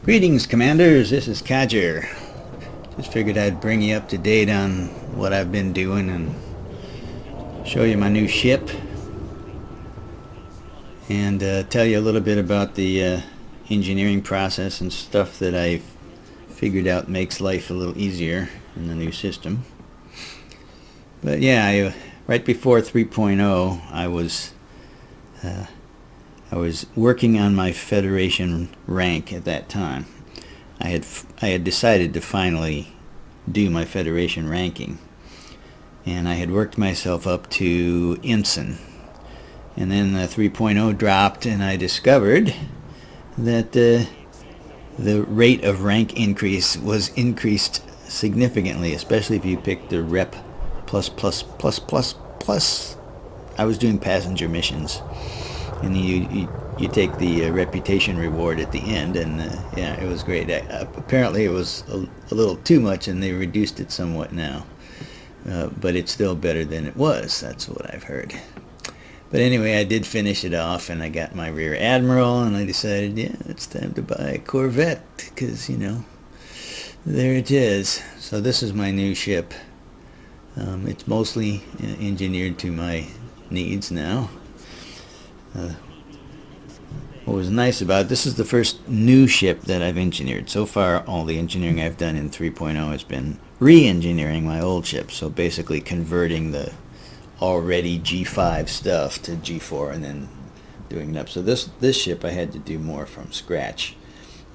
Greetings, Commanders. This is Cadger. Just figured I'd bring you up to date on what I've been doing and show you my new ship and tell you a little bit about the engineering process and stuff that I've figured out makes life a little easier in the new system. But yeah, right before 3.0, I was working on my Federation rank at that time. I had decided to finally do my Federation ranking, and I had worked myself up to Ensign. And then the 3.0 dropped, and I discovered that the rate of rank increase was increased significantly, especially if you picked the Rep plus. I was doing passenger missions, and you take the reputation reward at the end, and yeah, it was great. Apparently it was a little too much, and they reduced it somewhat now, but it's still better than it was. That's what I've heard. But anyway, I did finish it off, and I got my Rear Admiral, and I decided, yeah, it's time to buy a Corvette, because, you know, there it is. So this is my new ship. It's mostly engineered to my needs now. What was nice about it, this is the first new ship that I've engineered. So far, all the engineering I've done in 3.0 has been re-engineering my old ship. So basically converting the already G5 stuff to G4 and then doing it up. So this ship I had to do more from scratch.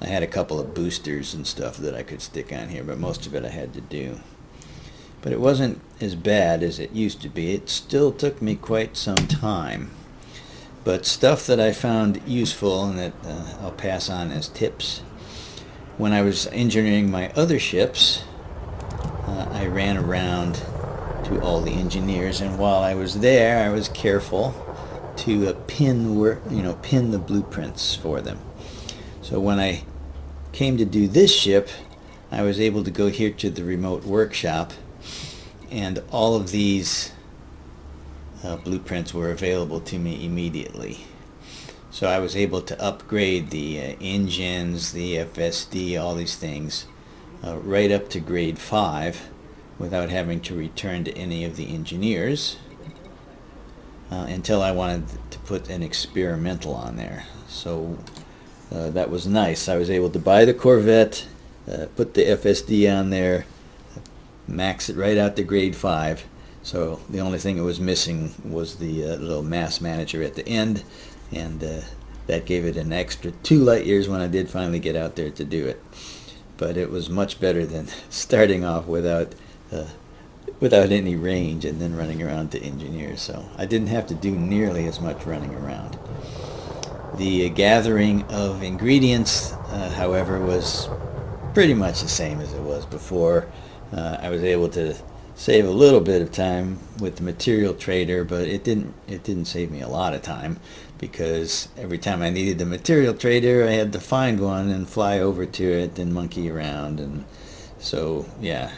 I had a couple of boosters and stuff that I could stick on here, but most of it I had to do. But it wasn't as bad as it used to be. It still took me quite some time. But stuff that I found useful and that I'll pass on as tips. When I was engineering my other ships, I ran around to all the engineers, and while I was there, I was careful to pin the blueprints for them. So when I came to do this ship, I was able to go here to the remote workshop, and all of these blueprints were available to me immediately. So I was able to upgrade the engines, the FSD, all these things right up to grade 5 without having to return to any of the engineers until I wanted to put an experimental on there. So that was nice. I was able to buy the Corvette, put the FSD on there, max it right out to grade 5. So the only thing it was missing was the little mass manager at the end, and that gave it an extra 2 light years when I did finally get out there to do it. But it was much better than starting off without any range and then running around to engineers. So I didn't have to do nearly as much running around. The gathering of ingredients, however, was pretty much the same as it was before. I was able to save a little bit of time with the material trader, but it didn't save me a lot of time, because every time I needed the material trader, I had to find one and fly over to it and monkey around, and so yeah.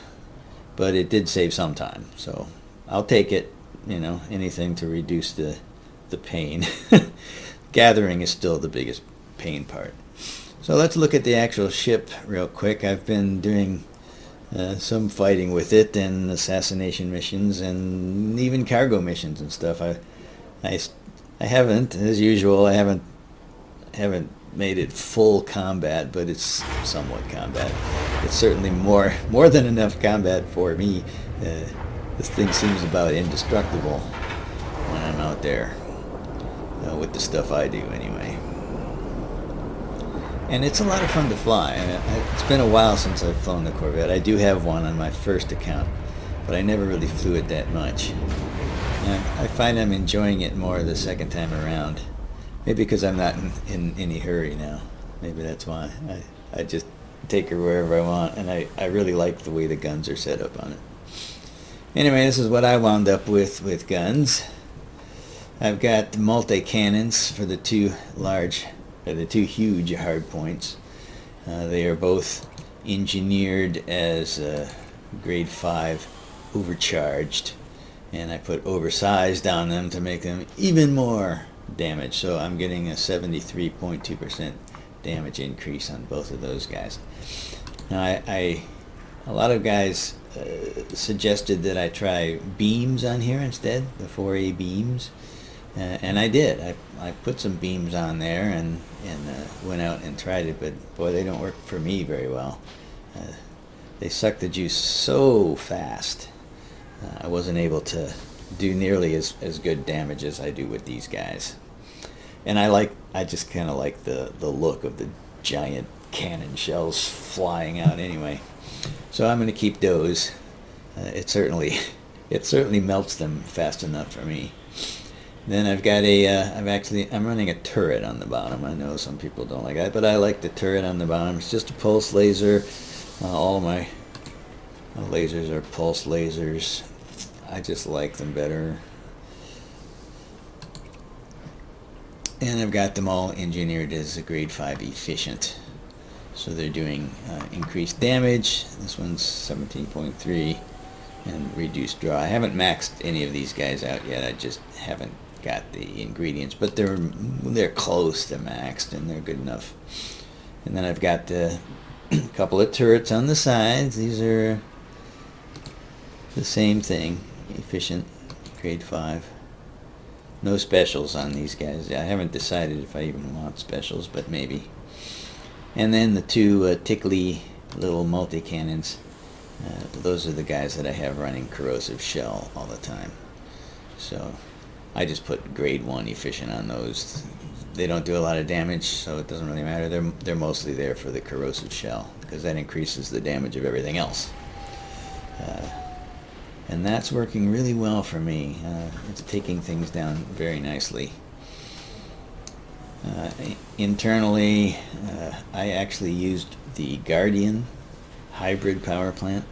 But it did save some time, so I'll take it. You know, anything to reduce the pain. Gathering is still the biggest pain part. So let's look at the actual ship real quick. I've been doing some fighting with it, and assassination missions, and even cargo missions and stuff. I haven't, as usual, I haven't made it full combat, but it's somewhat combat. It's certainly more than enough combat for me. This thing seems about indestructible when I'm out there with the stuff I do anyway. And it's a lot of fun to fly. It's been a while since I've flown the Corvette. I do have one on my first account, but I never really flew it that much. And I find I'm enjoying it more the second time around. Maybe because I'm not in any hurry now. Maybe that's why. I just take her wherever I want, and I really like the way the guns are set up on it. Anyway, this is what I wound up with guns. I've got multi-cannons for the two huge hard points. They are both engineered as grade 5 overcharged, and I put oversized on them to make them even more damage. So I'm getting a 73.2% damage increase on both of those guys. Now a lot of guys suggested that I try beams on here instead, the 4A beams, and I did. I put some beams on there and went out and tried it, but boy, they don't work for me very well. They suck the juice so fast. I wasn't able to do nearly as good damage as I do with these guys. And I just kind of like the look of the giant cannon shells flying out anyway. So I'm going to keep those. It certainly melts them fast enough for me. Then I've got I'm running a turret on the bottom. I know some people don't like that, but I like the turret on the bottom. It's just a pulse laser. All my lasers are pulse lasers. I just like them better. And I've got them all engineered as a grade 5 efficient. So they're doing increased damage. This one's 17.3 and reduced draw. I haven't maxed any of these guys out yet. I just haven't got the ingredients, but they're close to maxed and they're good enough. And then I've got a couple of turrets on the sides. These are the same thing, efficient, grade 5. No specials on these guys. I haven't decided if I even want specials, but maybe. And then the two tickly little multi-cannons. Those are the guys that I have running corrosive shell all the time. So I just put grade 1 efficient on those. They don't do a lot of damage, so it doesn't really matter. They're mostly there for the corrosive shell, because that increases the damage of everything else. And that's working really well for me. It's taking things down very nicely. Internally, I actually used the Guardian hybrid power plant.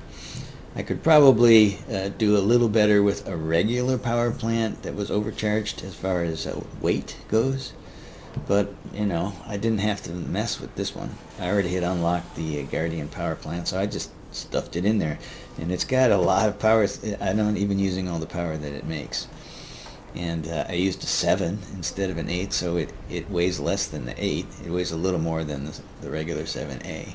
I could probably do a little better with a regular power plant that was overcharged as far as weight goes, but you know, I didn't have to mess with this one. I already had unlocked the Guardian power plant, so I just stuffed it in there, and it's got a lot of power. I'm not even using all the power that it makes. And I used a 7 instead of an 8, so it weighs less than the 8. It weighs a little more than the regular 7A,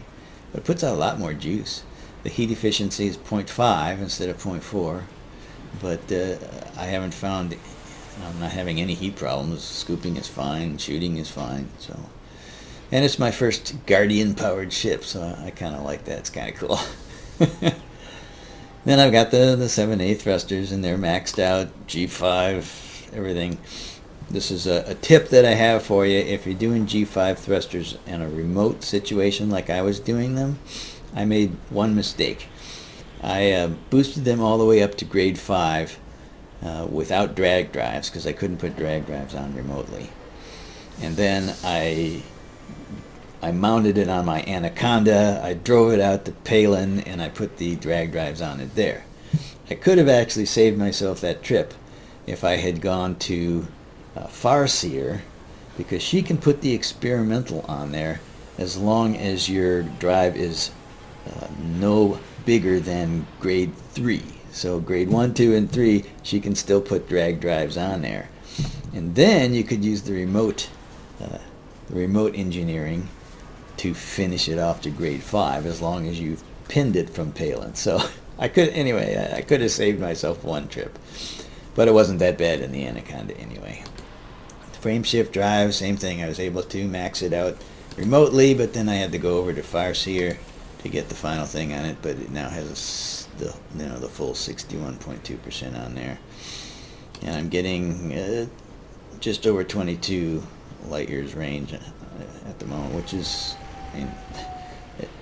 but it puts out a lot more juice. The heat efficiency is 0.5 instead of 0.4, but I haven't found, I'm not having any heat problems. Scooping is fine, shooting is fine. So, and it's my first Guardian powered ship, so I kind of like that. It's kind of cool. Then I've got the 7A thrusters, and they're maxed out, G5, everything. This is a tip that I have for you. If you're doing G5 thrusters in a remote situation like I was doing them, I made one mistake. I boosted them all the way up to grade 5 without drag drives, because I couldn't put drag drives on remotely. And then I mounted it on my Anaconda, I drove it out to Palin, and I put the drag drives on it there. I could have actually saved myself that trip if I had gone to Farseer, because she can put the experimental on there as long as your drive is no bigger than grade 3. So grade 1, 2, and 3, she can still put drag drives on there. And then you could use the remote engineering to finish it off to grade 5, as long as you've pinned it from Palin. So I could have saved myself one trip, but it wasn't that bad in the Anaconda anyway. Frame shift drive, same thing. I was able to max it out remotely, but then I had to go over to Farseer to get the final thing on it. But it now has the full 61.2% on there, and I'm getting just over 22 light years range at the moment, which is,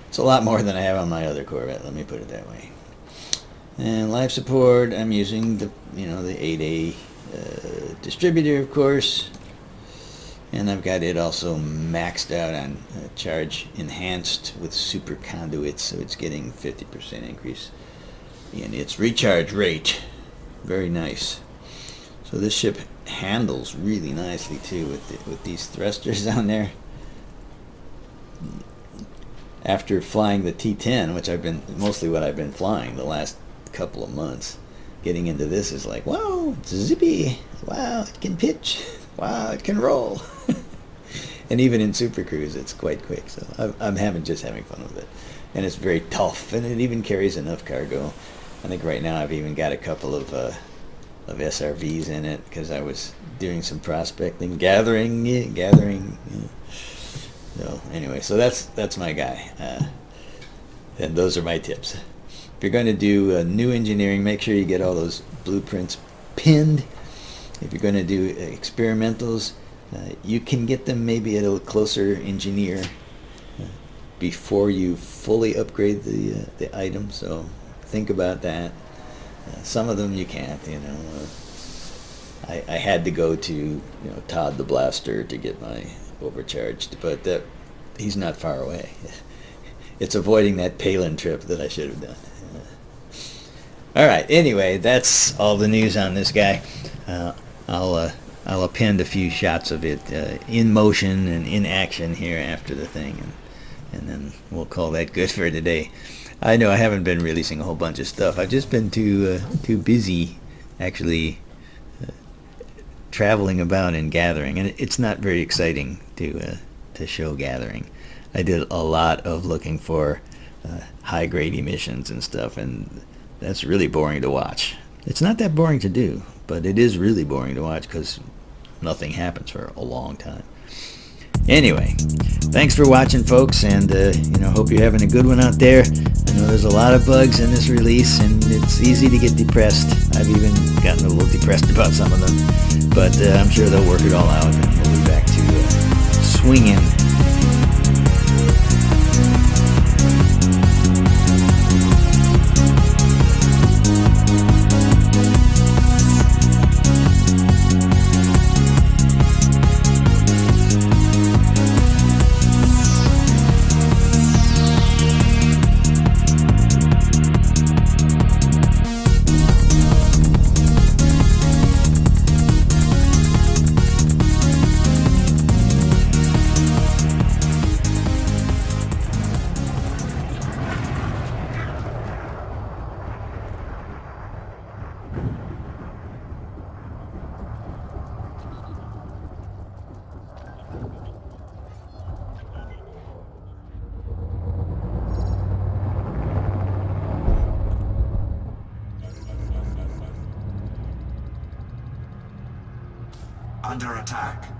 it's a lot more than I have on my other Corvette, let me put it that way. And life support, I'm using the 8A distributor, of course, and I've got it also maxed out on charge enhanced with super conduits, so it's getting 50% increase in its recharge rate. Very nice. So this ship handles really nicely too with these thrusters on there. After flying the T10, which mostly what I've been flying the last couple of months, getting into this is like, wow, it's zippy, wow, it can pitch, wow, it can roll. And even in Super Cruise, it's quite quick. So I'm just having fun with it. And it's very tough, and it even carries enough cargo. I think right now I've even got a couple of SRVs in it because I was doing some prospecting, gathering. So anyway, so that's my guy. And those are my tips. If you're going to do new engineering, make sure you get all those blueprints pinned. If you're going to do experimentals, you can get them maybe at a closer engineer before you fully upgrade the item. So think about that. Some of them you can't. I had to go to Todd the Blaster to get my overcharged, but he's not far away. It's avoiding that Palin trip that I should have done. All right. Anyway, that's all the news on this guy. I'll append a few shots of it in motion and in action here after the thing, and then we'll call that good for today. I know I haven't been releasing a whole bunch of stuff. I've just been too busy actually traveling about and gathering, and it's not very exciting to show gathering. I did a lot of looking for high-grade emissions and stuff, and that's really boring to watch. It's not that boring to do, but it is really boring to watch because nothing happens for a long time. Anyway, thanks for watching, folks, and hope you're having a good one out there. I know there's a lot of bugs in this release, and it's easy to get depressed. I've even gotten a little depressed about some of them, but I'm sure they'll work it all out, and we'll be back to swinging. Under attack.